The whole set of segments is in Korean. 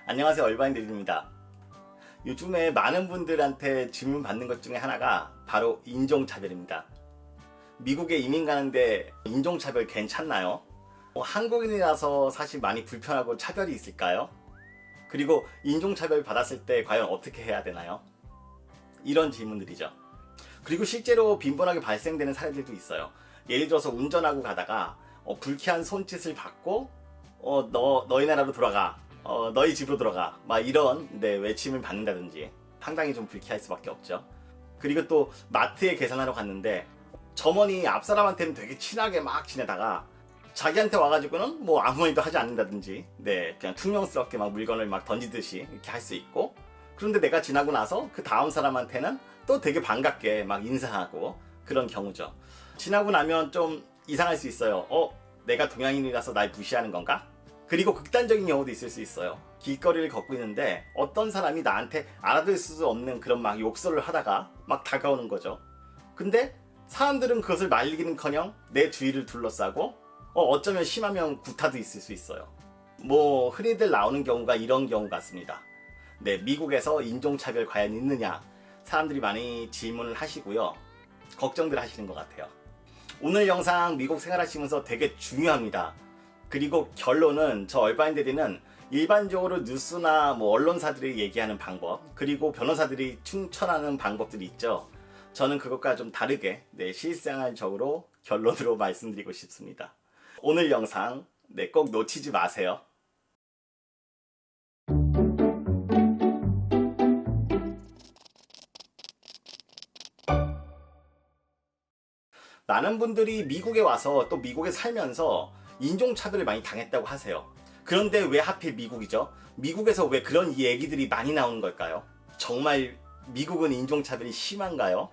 안녕하세요, 얼바인들입니다. 요즘에 많은 분들한테 질문 받는 것 중에 하나가 바로 인종차별입니다. 미국에 이민 가는데 인종차별 괜찮나요? 한국인이라서 사실 많이 불편하고 차별이 있을까요? 그리고 인종차별 받았을 때 과연 어떻게 해야 되나요? 이런 질문들이죠. 그리고 실제로 빈번하게 발생되는 사례들도 있어요. 예를 들어서 운전하고 가다가 불쾌한 손짓을 받고 너희 나라로 돌아가, 너희 집으로 돌아가, 막 이런 외침을 받는다든지 상당히 좀 불쾌할 수밖에 없죠. 그리고 또 마트에 계산하러 갔는데 점원이 앞 사람한테는 되게 친하게 막 지내다가 자기한테 와가지고는 뭐 아무 말도 하지 않는다든지 그냥 퉁명스럽게 막 물건을 막 던지듯이 이렇게 할 수 있고, 그런데 내가 지나고 나서 그 다음 사람한테는 또 되게 반갑게 막 인사하고 그런 경우죠. 지나고 나면 좀 이상할 수 있어요. 내가 동양인이라서 날 무시하는 건가? 그리고 극단적인 경우도 있을 수 있어요. 길거리를 걷고 있는데 어떤 사람이 나한테 알아들 수 없는 그런 막 욕설을 하다가 막 다가오는 거죠. 근데 사람들은 그것을 말리기는커녕 내 주위를 둘러싸고 어쩌면 심하면 구타도 있을 수 있어요. 뭐 흔히들 나오는 경우가 이런 경우 같습니다. 미국에서 인종차별 과연 있느냐, 사람들이 많이 질문을 하시고요. 걱정들 하시는 것 같아요. 오늘 영상 미국 생활하시면서 되게 중요합니다. 그리고 결론은 저 얼바인데디는 일반적으로 뉴스나 뭐 언론사들이 얘기하는 방법, 그리고 변호사들이 추천하는 방법들이 있죠. 저는 그것과 좀 다르게 실생활적으로 결론으로 말씀드리고 싶습니다. 오늘 영상 꼭 놓치지 마세요. 많은 분들이 미국에 와서 또 미국에 살면서 인종차별을 많이 당했다고 하세요. 그런데 왜 하필 미국이죠? 미국에서 왜 그런 얘기들이 많이 나오는 걸까요? 정말 미국은 인종차별이 심한가요?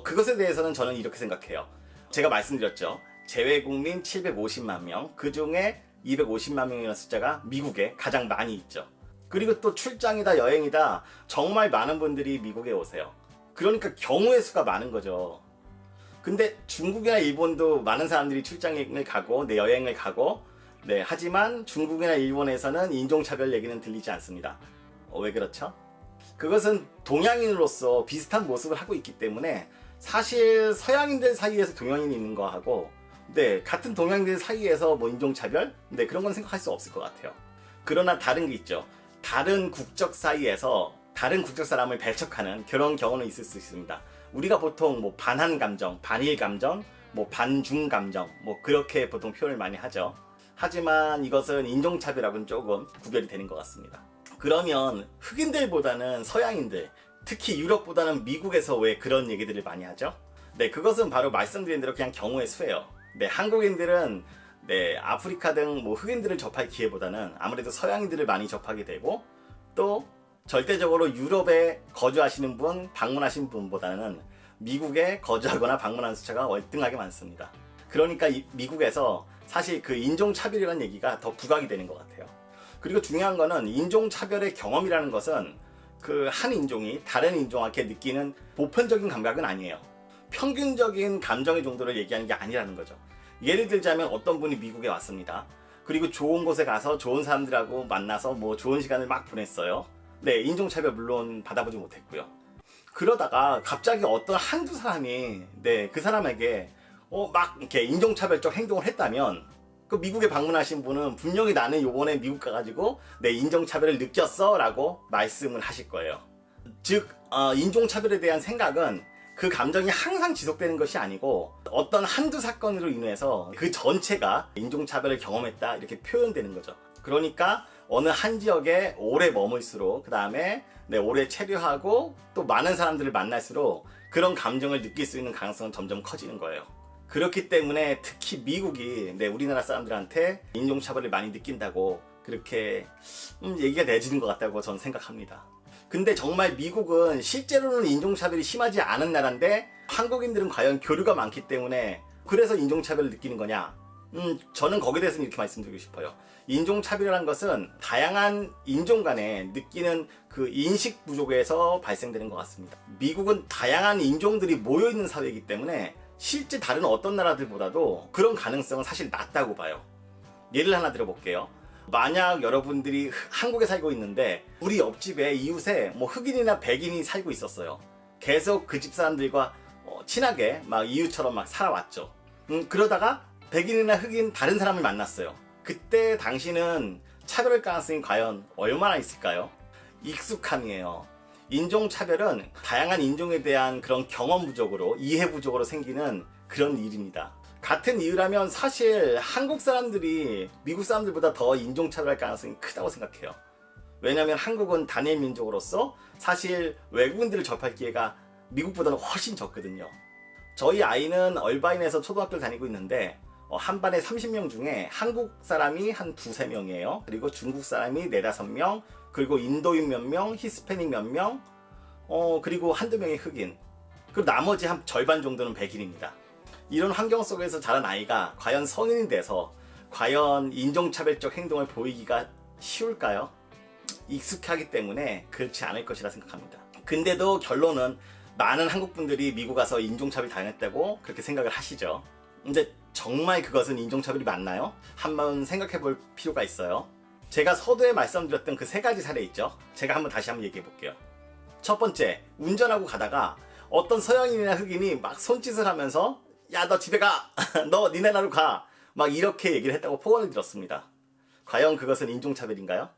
그것에 대해서는 저는 이렇게 생각해요. 제가 말씀드렸죠. 재외국민 750만 명, 그 중에 250만 명이라는 숫자가 미국에 가장 많이 있죠. 그리고 또 출장이다 여행이다 정말 많은 분들이 미국에 오세요. 그러니까 경우의 수가 많은 거죠. 근데 중국이나 일본도 많은 사람들이 출장을 가고 여행을 가고 하지만 중국이나 일본에서는 인종차별 얘기는 들리지 않습니다. 왜 그렇죠? 그것은 동양인으로서 비슷한 모습을 하고 있기 때문에 사실 서양인들 사이에서 동양인이 있는 거하고 같은 동양인들 사이에서 뭐 인종차별? 그런 건 생각할 수 없을 것 같아요. 그러나 다른 게 있죠. 다른 국적 사이에서 다른 국적 사람을 배척하는 그런 경우는 있을 수 있습니다. 우리가 보통 뭐 반한 감정, 반일 감정, 뭐 반중 감정, 뭐 그렇게 보통 표현을 많이 하죠. 하지만 이것은 인종차별하고는 조금 구별이 되는 것 같습니다. 그러면 흑인들보다는 서양인들, 특히 유럽보다는 미국에서 왜 그런 얘기들을 많이 하죠? 그것은 바로 말씀드린 대로 그냥 경우의 수예요. 한국인들은 아프리카 등 뭐 흑인들을 접할 기회보다는 아무래도 서양인들을 많이 접하게 되고, 또 절대적으로 유럽에 거주하시는 분, 방문하신 분보다는 미국에 거주하거나 방문하는 숫자가 월등하게 많습니다. 그러니까 미국에서 사실 그 인종차별이라는 얘기가 더 부각이 되는 것 같아요. 그리고 중요한 거는 인종차별의 경험이라는 것은 그 한 인종이 다른 인종한테 느끼는 보편적인 감각은 아니에요. 평균적인 감정의 정도를 얘기하는 게 아니라는 거죠. 예를 들자면 어떤 분이 미국에 왔습니다. 그리고 좋은 곳에 가서 좋은 사람들하고 만나서 뭐 좋은 시간을 막 보냈어요. 인종차별 물론 받아보지 못했고요. 그러다가 갑자기 어떤 한두 사람이 그 사람에게 막 이렇게 인종차별적 행동을 했다면 그 미국에 방문하신 분은 분명히 나는 요번에 미국 가가지고 인종차별을 느꼈어 라고 말씀을 하실 거예요. 즉 인종차별에 대한 생각은 그 감정이 항상 지속되는 것이 아니고 어떤 한두 사건으로 인해서 그 전체가 인종차별을 경험했다 이렇게 표현되는 거죠. 그러니까 어느 한 지역에 오래 머물수록, 그 다음에 오래 체류하고 또 많은 사람들을 만날수록 그런 감정을 느낄 수 있는 가능성은 점점 커지는 거예요. 그렇기 때문에 특히 미국이 우리나라 사람들한테 인종차별을 많이 느낀다고 그렇게 얘기가 내지는 것 같다고 저는 생각합니다. 근데 정말 미국은 실제로는 인종차별이 심하지 않은 나라인데 한국인들은 과연 교류가 많기 때문에 그래서 인종차별을 느끼는 거냐? 저는 거기에 대해서는 이렇게 말씀드리고 싶어요. 인종차별이라는 것은 다양한 인종 간에 느끼는 그 인식 부족에서 발생되는 것 같습니다. 미국은 다양한 인종들이 모여있는 사회이기 때문에 실제 다른 어떤 나라들보다도 그런 가능성은 사실 낮다고 봐요. 예를 하나 들어볼게요. 만약 여러분들이 한국에 살고 있는데 우리 옆집에 이웃에 뭐 흑인이나 백인이 살고 있었어요. 계속 그 집 사람들과 친하게 막 이웃처럼 막 살아왔죠. 그러다가 백인이나 흑인 다른 사람을 만났어요. 그때 당신은 차별할 가능성이 과연 얼마나 있을까요? 익숙함이에요. 인종차별은 다양한 인종에 대한 그런 경험 부족으로, 이해 부족으로 생기는 그런 일입니다. 같은 이유라면 사실 한국 사람들이 미국 사람들보다 더 인종차별할 가능성이 크다고 생각해요. 왜냐하면 한국은 단일 민족으로서 사실 외국인들을 접할 기회가 미국보다는 훨씬 적거든요. 저희 아이는 얼바인에서 초등학교를 다니고 있는데 한 반에 30명 중에 한국 사람이 한 2~3명이에요. 그리고 중국 사람이 4~5명, 그리고 인도인 몇 명, 히스패닉 몇 명, 그리고 한두 명의 흑인, 그리고 나머지 한 절반 정도는 백인입니다. 이런 환경 속에서 자란 아이가 과연 성인이 돼서 과연 인종차별적 행동을 보이기가 쉬울까요? 익숙하기 때문에 그렇지 않을 것이라 생각합니다. 근데도 결론은 많은 한국 분들이 미국 가서 인종차별 당했다고 그렇게 생각을 하시죠. 근데 정말 그것은 인종차별이 맞나요? 한번 생각해 볼 필요가 있어요. 제가 서두에 말씀드렸던 그 3가지 사례 있죠? 제가 다시 한번 얘기해 볼게요. 첫 번째, 운전하고 가다가 어떤 서양인이나 흑인이 막 손짓을 하면서 야, 너 집에 가! 너 니네 나라로 가! 막 이렇게 얘기를 했다고 폭언을 들었습니다. 과연 그것은 인종차별인가요?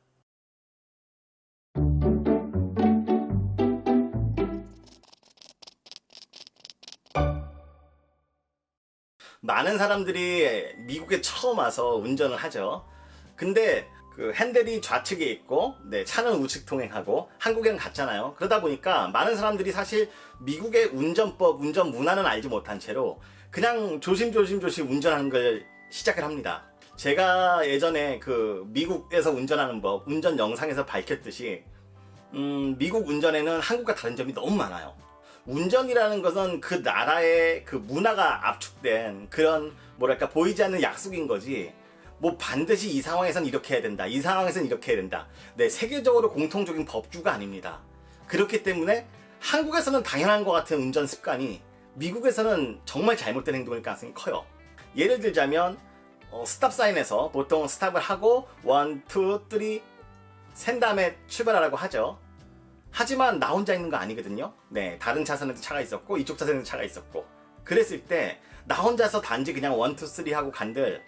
많은 사람들이 미국에 처음 와서 운전을 하죠. 근데 그 핸들이 좌측에 있고 차는 우측 통행하고 한국에는 같잖아요. 그러다 보니까 많은 사람들이 사실 미국의 운전법, 운전 문화는 알지 못한 채로 그냥 조심조심 운전하는 걸 시작을 합니다. 제가 예전에 그 미국에서 운전하는 법, 운전 영상에서 밝혔듯이 미국 운전에는 한국과 다른 점이 너무 많아요. 운전이라는 것은 그 나라의 그 문화가 압축된 그런 뭐랄까 보이지 않는 약속인 거지, 뭐 반드시 이 상황에선 이렇게 해야 된다, 이 상황에선 이렇게 해야 된다, 세계적으로 공통적인 법규가 아닙니다. 그렇기 때문에 한국에서는 당연한 것 같은 운전 습관이 미국에서는 정말 잘못된 행동일 가능성이 커요. 예를 들자면 스탑 사인에서 보통 스탑을 하고 1, 2, 3 센 다음에 출발하라고 하죠. 하지만 나 혼자 있는 거 아니거든요. 다른 차선에도 차가 있었고 이쪽 차선에도 차가 있었고, 그랬을 때 나 혼자서 단지 그냥 1, 2, 3 하고 간들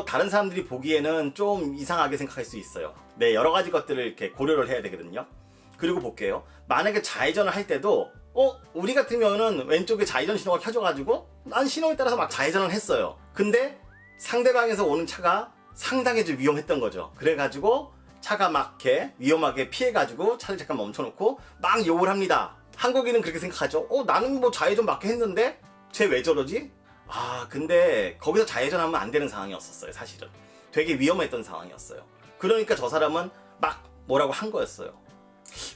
다른 사람들이 보기에는 좀 이상하게 생각할 수 있어요. 여러 가지 것들을 이렇게 고려를 해야 되거든요. 그리고 볼게요. 만약에 좌회전을 할 때도 우리 같은 경우는 왼쪽에 좌회전 신호가 켜져가지고 난 신호에 따라서 막 좌회전을 했어요. 근데 상대방에서 오는 차가 상당히 좀 위험했던 거죠. 그래가지고 차가 막 이렇게 위험하게 피해가지고 차를 잠깐 멈춰놓고 막 욕을 합니다. 한국인은 그렇게 생각하죠. 나는 뭐 좌회전 맞게 했는데 쟤 왜 저러지? 근데 거기서 좌회전하면 안 되는 상황이었어요. 사실은 되게 위험했던 상황이었어요. 그러니까 저 사람은 막 뭐라고 한 거였어요.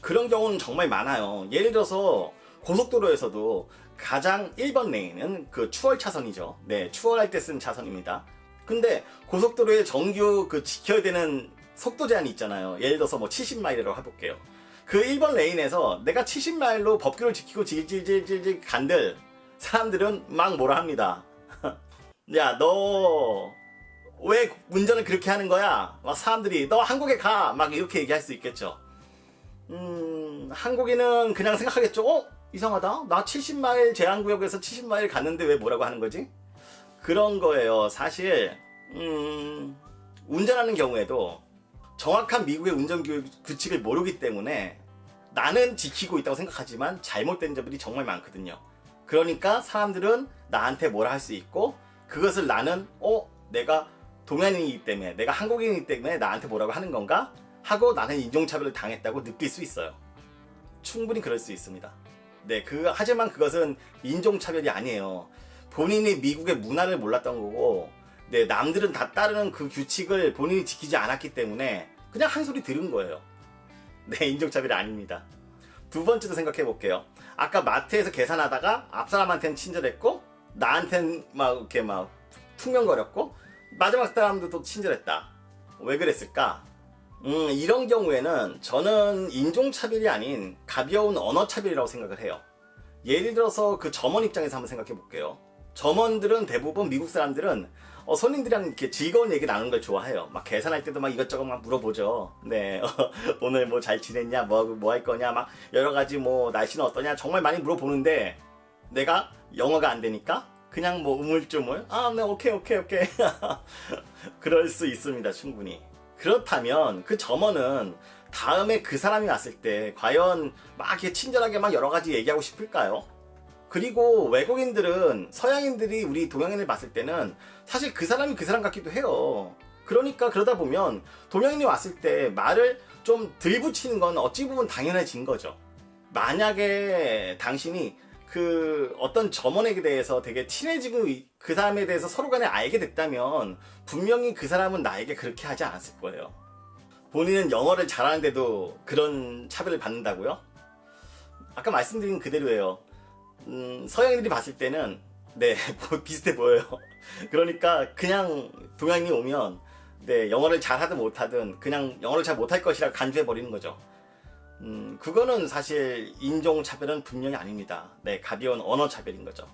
그런 경우는 정말 많아요. 예를 들어서 고속도로에서도 가장 1번 레인은 그 추월 차선이죠. 추월할 때 쓰는 차선입니다. 근데 고속도로에 정규 그 지켜야 되는 속도 제한이 있잖아요. 예를 들어서 뭐 70마일이라고 해볼게요. 그 1번 레인에서 내가 70마일로 법규를 지키고 질질질질 간들 사람들은 막 뭐라 합니다. 야, 너 왜 운전을 그렇게 하는 거야? 막 사람들이 너 한국에 가! 막 이렇게 얘기할 수 있겠죠. 한국인은 그냥 생각하겠죠. 이상하다. 나 70마일 제한구역에서 70마일 갔는데 왜 뭐라고 하는 거지? 그런 거예요. 사실 운전하는 경우에도 정확한 미국의 운전교육 규칙을 모르기 때문에 나는 지키고 있다고 생각하지만 잘못된 점들이 정말 많거든요. 그러니까 사람들은 나한테 뭐라 할 수 있고, 그것을 나는 내가 동양인이기 때문에, 내가 한국인이기 때문에 나한테 뭐라고 하는 건가? 하고 나는 인종차별을 당했다고 느낄 수 있어요. 충분히 그럴 수 있습니다. 하지만 그것은 인종차별이 아니에요. 본인이 미국의 문화를 몰랐던 거고, 남들은 다 따르는 그 규칙을 본인이 지키지 않았기 때문에 그냥 한 소리 들은 거예요. 인종차별이 아닙니다. 두 번째도 생각해 볼게요. 아까 마트에서 계산하다가 앞 사람한테는 친절했고 나한테는 막 이렇게 막 퉁명거렸고 마지막 사람도 또 친절했다. 왜 그랬을까? 이런 경우에는 저는 인종차별이 아닌 가벼운 언어차별이라고 생각을 해요. 예를 들어서 그 점원 입장에서 한번 생각해 볼게요. 점원들은 대부분 미국 사람들은 손님들이랑 이렇게 즐거운 얘기 나누는 걸 좋아해요. 막 계산할 때도 막 이것저것 막 물어보죠. 네, 오늘 뭐 잘 지냈냐, 뭐 할 거냐, 막 여러 가지 뭐 날씨는 어떠냐 정말 많이 물어보는데 내가 영어가 안 되니까 그냥 뭐 우물쭈물 네, 오케이. 그럴 수 있습니다, 충분히. 그렇다면 그 점원은 다음에 그 사람이 왔을 때 과연 막 이렇게 친절하게 막 여러 가지 얘기하고 싶을까요? 그리고 외국인들은 서양인들이 우리 동양인을 봤을 때는 사실 그 사람이 그 사람 같기도 해요. 그러니까 그러다 보면 동양인이 왔을 때 말을 좀 덜 붙이는 건 어찌 보면 당연해진 거죠. 만약에 당신이 그 어떤 점원에게 대해서 되게 친해지고 그 사람에 대해서 서로 간에 알게 됐다면 분명히 그 사람은 나에게 그렇게 하지 않았을 거예요. 본인은 영어를 잘하는데도 그런 차별을 받는다고요? 아까 말씀드린 그대로예요. 서양인들이 봤을 때는 네, 비슷해 보여요. 그러니까 그냥 동양인이 오면 네, 영어를 잘하든 못하든 그냥 영어를 잘 못할 것이라 간주해 버리는 거죠. 그거는 사실 인종차별은 분명히 아닙니다. 네, 가벼운 언어차별인 거죠.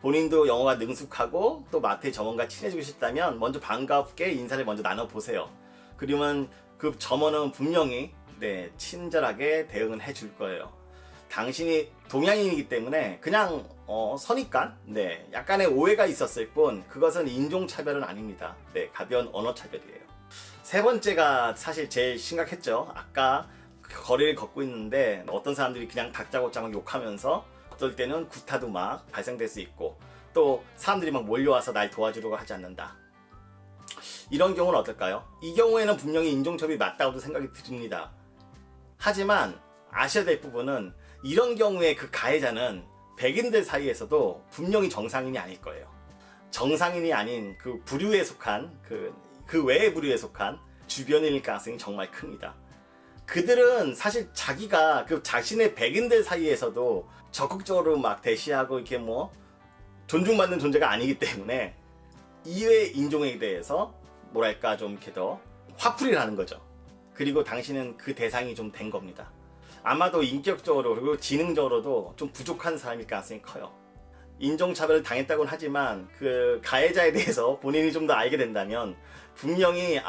본인도 영어가 능숙하고 또 마트의 점원과 친해지고 싶다면 먼저 반갑게 인사를 먼저 나눠보세요. 그러면 그 점원은 분명히 네, 친절하게 대응을 해줄 거예요. 당신이 동양인이기 때문에 그냥 선입관, 네, 약간의 오해가 있었을 뿐 그것은 인종차별은 아닙니다. 네, 가벼운 언어차별이에요. 세 번째가 사실 제일 심각했죠. 아까 거리를 걷고 있는데 어떤 사람들이 그냥 다짜고짜 막 욕하면서 어떨 때는 구타도 막 발생될 수 있고 또 사람들이 막 몰려와서 날 도와주려고 하지 않는다. 이런 경우는 어떨까요? 이 경우에는 분명히 인종차별이 맞다고도 생각이 듭니다. 하지만 아셔야 될 부분은 이런 경우에 그 가해자는 백인들 사이에서도 분명히 정상인이 아닐 거예요. 정상인이 아닌 그 부류에 속한 그 외의 부류에 속한 주변인일 가능성이 정말 큽니다. 그들은 사실 자기가 그 자신의 백인들 사이에서도 적극적으로 막 대시하고 이렇게 뭐 존중받는 존재가 아니기 때문에 이외 인종에 대해서 뭐랄까 좀 이렇게 더 화풀이를 하는 거죠. 그리고 당신은 그 대상이 좀 된 겁니다. 아마도 인격적으로 그리고 지능적으로도 좀 부족한 사람일 가능성이 커요. 인종차별을 당했다고는 하지만 그 가해자에 대해서 본인이 좀 더 알게 된다면 분명히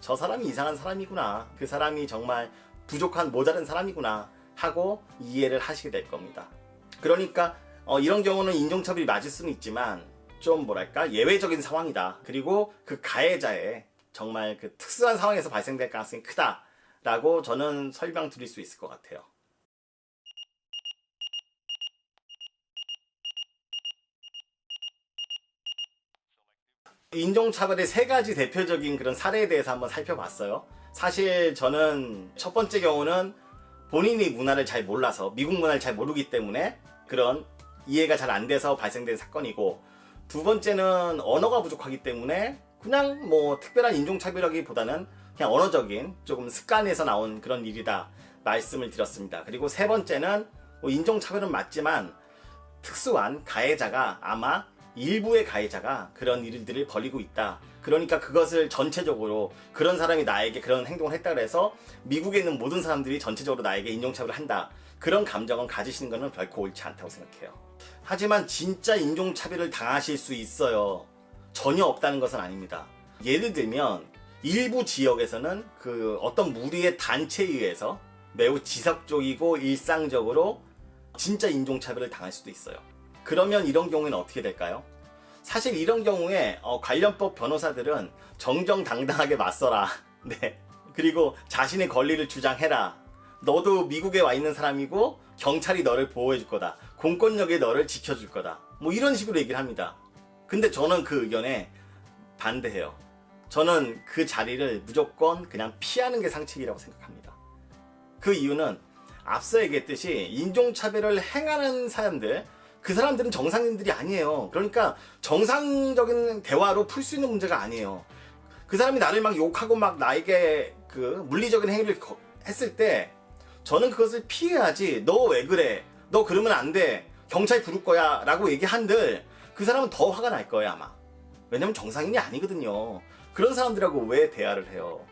저 사람이 이상한 사람이구나, 그 사람이 정말 부족한 모자른 사람이구나 하고 이해를 하시게 될 겁니다. 그러니까 이런 경우는 인종차별이 맞을 수는 있지만 좀 뭐랄까 예외적인 상황이다. 그리고 그 가해자의 정말 그 특수한 상황에서 발생될 가능성이 크다라고 저는 설명 드릴 수 있을 것 같아요. 인종차별의 세 가지 대표적인 그런 사례에 대해서 한번 살펴봤어요. 사실 저는 첫 번째 경우는 본인이 문화를 잘 몰라서, 미국 문화를 잘 모르기 때문에 그런 이해가 잘 안 돼서 발생된 사건이고, 두 번째는 언어가 부족하기 때문에 그냥 뭐 특별한 인종차별이라기보다는 그냥 언어적인 조금 습관에서 나온 그런 일이다 말씀을 드렸습니다. 그리고 세 번째는 뭐 인종차별은 맞지만 특수한 가해자가, 아마 일부의 가해자가 그런 일들을 벌이고 있다. 그러니까 그것을 전체적으로 그런 사람이 나에게 그런 행동을 했다 그래서 미국에 있는 모든 사람들이 전체적으로 나에게 인종차별을 한다, 그런 감정은 가지시는 것은 결코 옳지 않다고 생각해요. 하지만 진짜 인종차별을 당하실 수 있어요. 전혀 없다는 것은 아닙니다. 예를 들면 일부 지역에서는 그 어떤 무리의 단체에 의해서 매우 지속적이고 일상적으로 진짜 인종차별을 당할 수도 있어요. 그러면 이런 경우에는 어떻게 될까요? 사실 이런 경우에 관련법 변호사들은 정정당당하게 맞서라. 네. 그리고 자신의 권리를 주장해라. 너도 미국에 와 있는 사람이고 경찰이 너를 보호해 줄 거다. 공권력이 너를 지켜줄 거다. 뭐 이런 식으로 얘기를 합니다. 근데 저는 그 의견에 반대해요. 저는 그 자리를 무조건 그냥 피하는 게 상책이라고 생각합니다. 그 이유는 앞서 얘기했듯이 인종차별을 행하는 사람들, 그 사람들은 정상인들이 아니에요. 그러니까 정상적인 대화로 풀 수 있는 문제가 아니에요. 그 사람이 나를 막 욕하고 막 나에게 그 물리적인 행위를 했을 때 저는 그것을 피해야지. 너 왜 그래? 너 그러면 안 돼. 경찰 부를 거야. 라고 얘기한들 그 사람은 더 화가 날 거예요, 아마. 왜냐면 정상인이 아니거든요. 그런 사람들하고 왜 대화를 해요?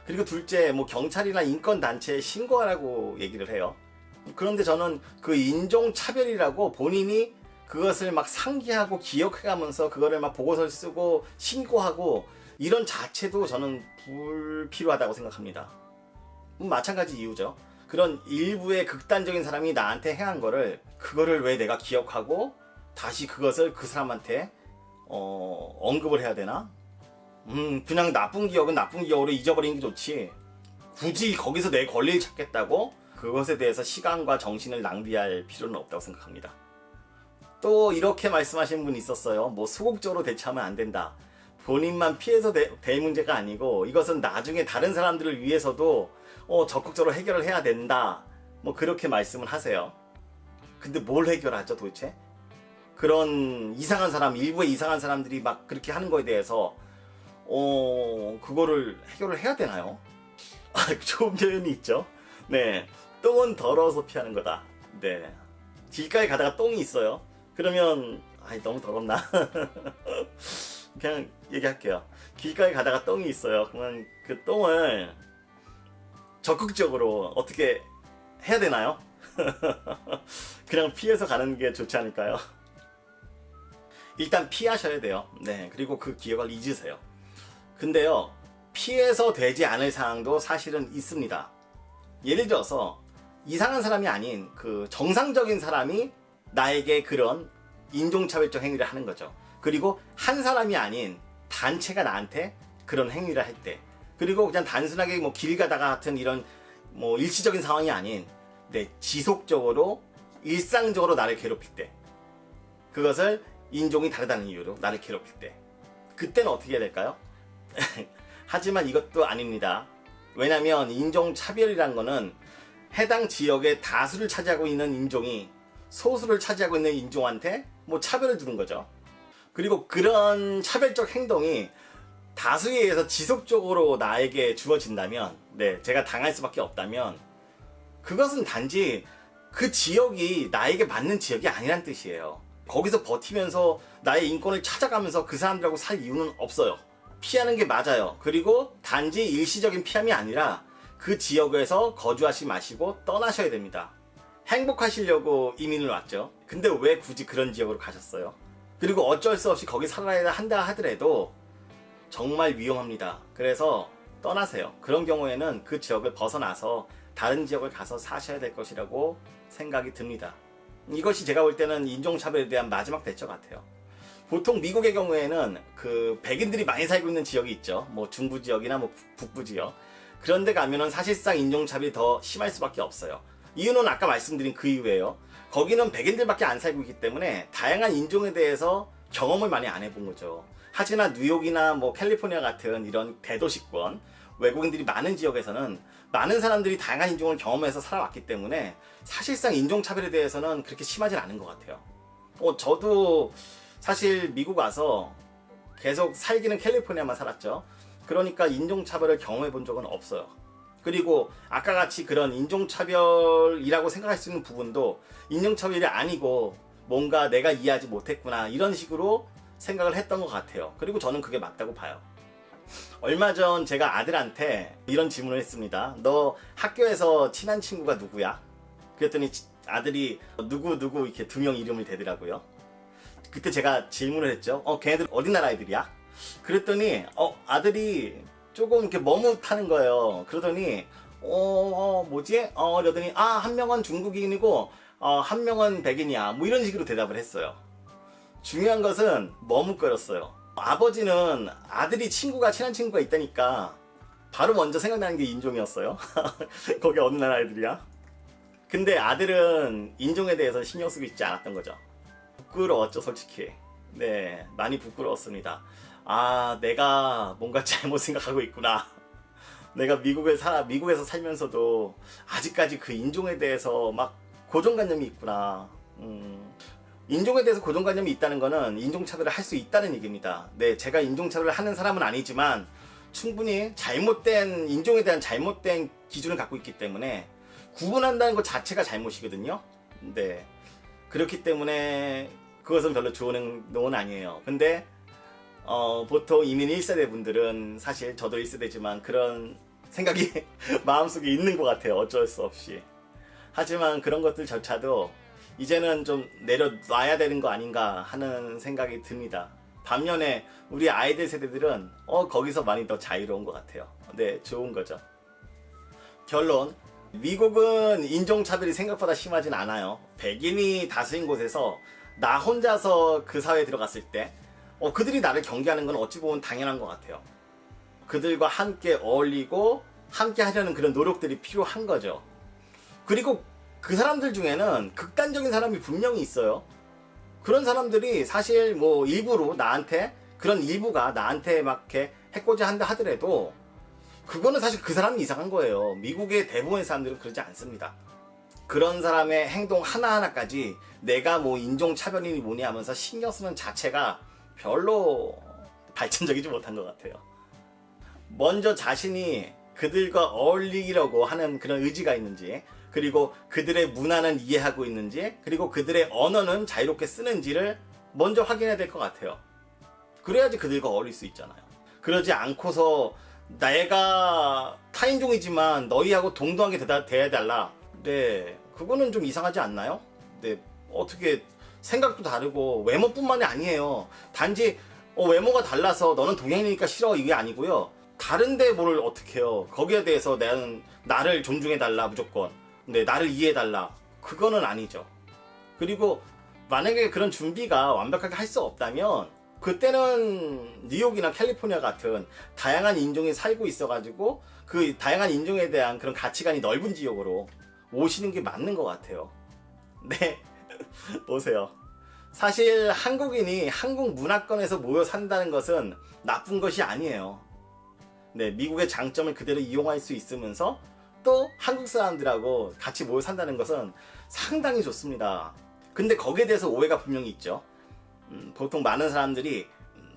그리고 둘째, 뭐 경찰이나 인권단체에 신고하라고 얘기를 해요. 그런데 저는 그 인종차별이라고 본인이 그것을 막 상기하고 기억해가면서 그거를 막 보고서를 쓰고 신고하고 이런 자체도 저는 불필요하다고 생각합니다. 마찬가지 이유죠. 그런 일부의 극단적인 사람이 나한테 행한 거를 그거를 왜 내가 기억하고 다시 그것을 그 사람한테 언급을 해야 되나? 그냥 나쁜 기억은 나쁜 기억으로 잊어버리는 게 좋지. 굳이 거기서 내 권리를 찾겠다고 그것에 대해서 시간과 정신을 낭비할 필요는 없다고 생각합니다. 또 이렇게 말씀하신 분이 있었어요. 뭐 소극적으로 대처하면 안 된다. 본인만 피해서 될 문제가 아니고 이것은 나중에 다른 사람들을 위해서도 적극적으로 해결을 해야 된다. 뭐 그렇게 말씀을 하세요. 근데 뭘 해결하죠 도대체? 그런 이상한 사람, 일부의 이상한 사람들이 막 그렇게 하는 거에 대해서 그거를 해결을 해야 되나요? 좋은 표현이 있죠. 네, 똥은 더러워서 피하는 거다. 네, 길가에 가다가 똥이 있어요. 그러면 너무 더럽나? 그냥 얘기할게요. 길가에 가다가 똥이 있어요. 그러면 그 똥을 적극적으로 어떻게 해야 되나요? 그냥 피해서 가는 게 좋지 않을까요? 일단 피하셔야 돼요. 네, 그리고 그 기억을 잊으세요. 근데요, 피해서 되지 않을 상황도 사실은 있습니다. 예를 들어서 이상한 사람이 아닌 그 정상적인 사람이 나에게 그런 인종차별적 행위를 하는 거죠. 그리고 한 사람이 아닌 단체가 나한테 그런 행위를 할 때, 그리고 그냥 단순하게 뭐 길 가다가 같은 이런 뭐 일시적인 상황이 아닌 지속적으로 일상적으로 나를 괴롭힐 때, 그것을 인종이 다르다는 이유로 나를 괴롭힐 때, 그때는 어떻게 해야 될까요? 하지만 이것도 아닙니다. 왜냐면 인종차별이란 거는 해당 지역의 다수를 차지하고 있는 인종이 소수를 차지하고 있는 인종한테 뭐 차별을 두는 거죠. 그리고 그런 차별적 행동이 다수에 의해서 지속적으로 나에게 주어진다면, 제가 당할 수밖에 없다면, 그것은 단지 그 지역이 나에게 맞는 지역이 아니란 뜻이에요. 거기서 버티면서 나의 인권을 찾아가면서 그 사람들하고 살 이유는 없어요. 피하는 게 맞아요. 그리고 단지 일시적인 피함이 아니라 그 지역에서 거주하지 마시고 떠나셔야 됩니다. 행복하시려고 이민을 왔죠. 근데 왜 굳이 그런 지역으로 가셨어요? 그리고 어쩔 수 없이 거기 살아야 한다 하더라도 정말 위험합니다. 그래서 떠나세요. 그런 경우에는 그 지역을 벗어나서 다른 지역을 가서 사셔야 될 것이라고 생각이 듭니다. 이것이 제가 볼 때는 인종차별에 대한 마지막 대처 같아요. 보통 미국의 경우에는 그 백인들이 많이 살고 있는 지역이 있죠. 뭐 중부 지역이나 뭐 북부 지역. 그런데 가면은 사실상 인종차별이 더 심할 수밖에 없어요. 이유는 아까 말씀드린 그 이유예요. 거기는 백인들밖에 안 살고 있기 때문에 다양한 인종에 대해서 경험을 많이 안 해본 거죠. 하지만 뉴욕이나 뭐 캘리포니아 같은 이런 대도시권, 외국인들이 많은 지역에서는 많은 사람들이 다양한 인종을 경험해서 살아왔기 때문에 사실상 인종차별에 대해서는 그렇게 심하진 않은 것 같아요. 저도 사실 미국 와서 계속 살기는 캘리포니아만 살았죠. 그러니까 인종차별을 경험해 본 적은 없어요. 그리고 아까 같이 그런 인종차별이라고 생각할 수 있는 부분도 인종차별이 아니고 뭔가 내가 이해하지 못했구나 이런 식으로 생각을 했던 것 같아요. 그리고 저는 그게 맞다고 봐요. 얼마 전 제가 아들한테 이런 질문을 했습니다. 너 학교에서 친한 친구가 누구야? 그랬더니 아들이 누구 이렇게 두 명 이름을 대더라고요. 그때 제가 질문을 했죠. 걔네들 어디 나라 애들이야? 그랬더니 아들이 조금 이렇게 머뭇하는 거예요. 그러더니 뭐지? 그러더니 한 명은 중국인이고 한 명은 백인이야. 뭐 이런 식으로 대답을 했어요. 중요한 것은 머뭇거렸어요. 아버지는 아들이 친한 친구가 있다니까 바로 먼저 생각나는 게 인종이었어요. 거기 어느 나라 애들이야? 근데 아들은 인종에 대해서 신경 쓰고 있지 않았던 거죠. 부끄러웠죠, 솔직히. 네, 많이 부끄러웠습니다. 내가 뭔가 잘못 생각하고 있구나. 내가 미국에서 살면서도 아직까지 그 인종에 대해서 막 고정관념이 있구나. 인종에 대해서 고정관념이 있다는 거는 인종차별을 할 수 있다는 얘기입니다. 네, 제가 인종차별을 하는 사람은 아니지만 충분히 인종에 대한 잘못된 기준을 갖고 있기 때문에 구분한다는 것 자체가 잘못이거든요. 네, 그렇기 때문에 그것은 별로 좋은 행동은 아니에요. 근데 보통 이민 1세대 분들은 사실 저도 1세대지만 그런 생각이 마음속에 있는 것 같아요. 어쩔 수 없이. 하지만 그런 것들조차도 이제는 좀 내려놔야 되는 거 아닌가 하는 생각이 듭니다. 반면에 우리 아이들 세대들은 거기서 많이 더 자유로운 것 같아요. 네, 좋은 거죠. 결론, 미국은 인종차별이 생각보다 심하진 않아요. 백인이 다수인 곳에서 나 혼자서 그 사회에 들어갔을 때 그들이 나를 경계하는 건 어찌 보면 당연한 것 같아요. 그들과 함께 어울리고 함께 하려는 그런 노력들이 필요한 거죠. 그리고 그 사람들 중에는 극단적인 사람이 분명히 있어요. 그런 사람들이 사실 뭐 일부러 나한테, 그런 일부가 나한테 막 이렇게 해코지 한다 하더라도 그거는 사실 그 사람이 이상한 거예요. 미국의 대부분의 사람들은 그러지 않습니다. 그런 사람의 행동 하나하나까지 내가 뭐 인종차별이니 뭐니 하면서 신경 쓰는 자체가 별로 발전적이지 못한 것 같아요. 먼저 자신이 그들과 어울리려고 하는 그런 의지가 있는지, 그리고 그들의 문화는 이해하고 있는지, 그리고 그들의 언어는 자유롭게 쓰는지를 먼저 확인해야 될 것 같아요. 그래야지 그들과 어울릴 수 있잖아요. 그러지 않고서 내가 타인종이지만 너희하고 동등하게 대해달라. 네, 그거는 좀 이상하지 않나요? 네, 어떻게 생각도 다르고 외모뿐만이 아니에요. 단지 외모가 달라서 너는 동양인이니까 싫어 이게 아니고요. 다른데 뭘 어떻게 해요. 거기에 대해서 나를 존중해달라 무조건. 네, 나를 이해해달라. 그거는 아니죠. 그리고 만약에 그런 준비가 완벽하게 할 수 없다면 그때는 뉴욕이나 캘리포니아 같은 다양한 인종이 살고 있어가지고 그 다양한 인종에 대한 그런 가치관이 넓은 지역으로 오시는 게 맞는 것 같아요. 네, 보세요. 사실 한국인이 한국 문화권에서 모여 산다는 것은 나쁜 것이 아니에요. 네, 미국의 장점을 그대로 이용할 수 있으면서 또 한국 사람들하고 같이 모여 산다는 것은 상당히 좋습니다. 근데 거기에 대해서 오해가 분명히 있죠. 보통 많은 사람들이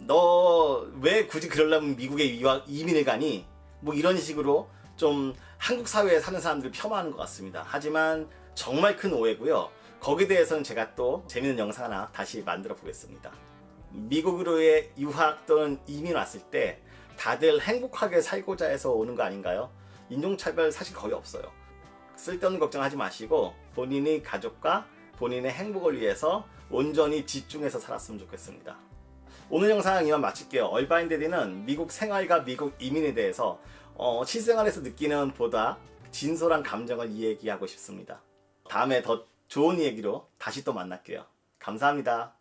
너 왜 굳이 그러려면 미국에 이민을 가니? 뭐 이런 식으로 좀 한국 사회에 사는 사람들을 폄하하는 것 같습니다. 하지만 정말 큰 오해고요. 거기에 대해서는 제가 또 재밌는 영상 하나 다시 만들어 보겠습니다. 미국으로의 유학 또는 이민 왔을 때 다들 행복하게 살고자 해서 오는 거 아닌가요? 인종차별 사실 거의 없어요. 쓸데없는 걱정하지 마시고 본인의 가족과 본인의 행복을 위해서 온전히 집중해서 살았으면 좋겠습니다. 오늘 영상 이만 마칠게요. 얼바인데디는 미국 생활과 미국 이민에 대해서 실생활에서 느끼는 보다 진솔한 감정을 이야기하고 싶습니다. 다음에 더 좋은 얘기로 다시 또 만날게요. 감사합니다.